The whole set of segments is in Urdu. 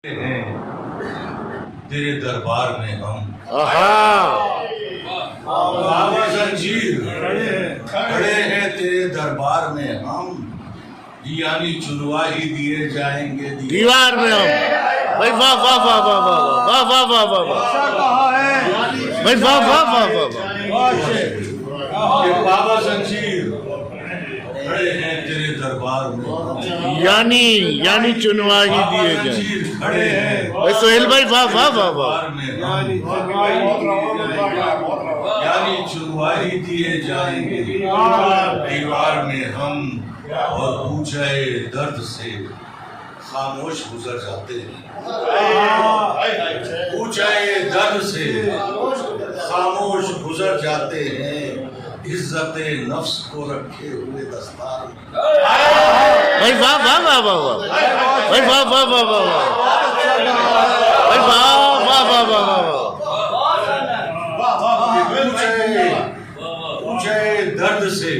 ہیں تیرے دربار میں ہم بابا زنجیر کھڑے ہیں تیرے دربار میں ہم یعنی چنوا ہی دیے جائیں گے دیوار میں ہم بھائی واہ واہ واہ واہ واہ واہ واہ واہ واہ واہ بھائی واہ واہ واہ واہ کہ بابا زنجیر کھڑے ہیں تیرے دربار میں یعنی چنوا ہی دیے جائیں زنجیر کھڑے ہیں بھائی سہیل بھائی واہ واہ واہ واہ دربار میں یعنی چنوا ہی دیے جائیں گے دیوار میں ہم اور پوچھائے درد سے خاموش گزر جاتے ہیں پوچھائے درد سے خاموش گزر جاتے ہیں عزت نفس کو رکھے ہوئے دستار میں بھائی واہ واہ واہ واہ واہ بھائی واہ واہ واہ واہ واہ بھائی واہ واہ واہ واہ واہ پوچھائے درد سے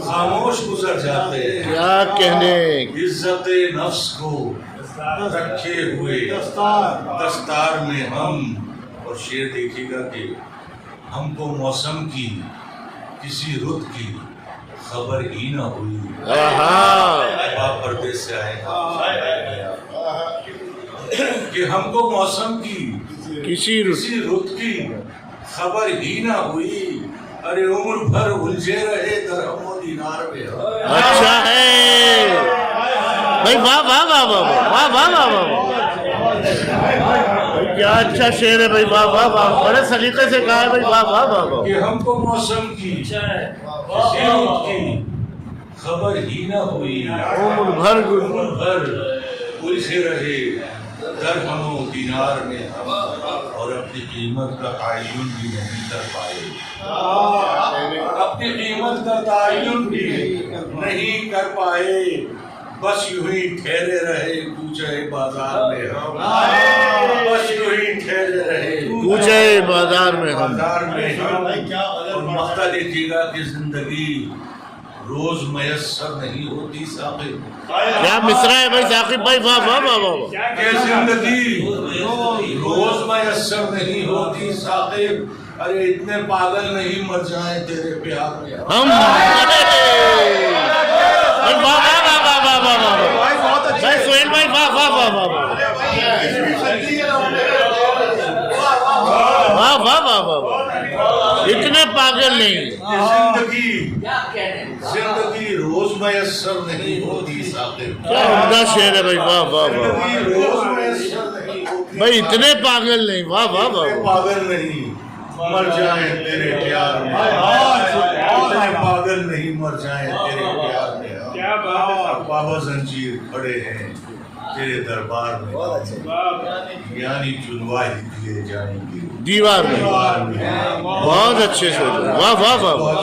خاموش گزر جاتے ہیں کیا کہنے عزت نفس کو رکھے ہوئے دستار میں ہم اور شعر دیکھیے گا کہ ہم کو موسم کی کسی رت کی خبر ہی نہ ہوئی آپ پردیس سے آئے کہ ہم کو موسم کی کسی رت کی خبر ہی نہ ہوئی ارے عمر بھر الجھے رہے درہم و دینار میں اچھا ہے بھائی واہ واہ واہ واہ واہ واہ واہ واہ کیا اچھا شعر ہے بھائی واہ واہ واہ بڑے سلیقے سے کہا ہے بھائی واہ واہ واہ واہ کہ ہم کو موسم کی کسی رت کی خبر ہی نہ ہوئی عمر بھر الجھے رہے درہم و دینار میں ہم اور اپنی قیمت کا تعین بھی نہیں کر پائے اپنی قیمت کا تعین بھی نہیں کر پائے بس یوں ہی ٹھہرے رہے کوچے بازار میں ہم بس یوں ہی ٹھہرے رہے کوچے بازار میں ہم اور مقطع دیکھیے گا کہ زندگی روز میسر نہیں ہوتی ثاقب کیا مصرع ہے بھائی ثاقب بھائی واہ واہ واہ واہ کہ زندگی روز میسر نہیں ہوتی ثاقب ارے اتنے پاگل نہیں مر جائیں تیرے پیار میں ہم بھائی واہ واہ واہ واہ واہ واہ واہ بھائی سہیل بھائی واہ واہ واہ واہ واہ واہ واہ واہ اتنے پاگل نہیں زندگی روز میسر نہیں ہوتی ثاقب کیا عمدہ شعر ہے بھائی واہ واہ واہ روز میسر نہیں ہوتی بھائی اتنے پاگل نہیں واہ واہ واہ پاگل نہیں مر جائیں تیرے پیار میں اتنے پاگل نہیں مر جائیں تیرے پیار میں بابا زنجیر کھڑے ہیں تیرے دربار میں یعنی چنوا ہی دیے جائیں گے دیوار میں بہت اچھے سے واہ واہ واہ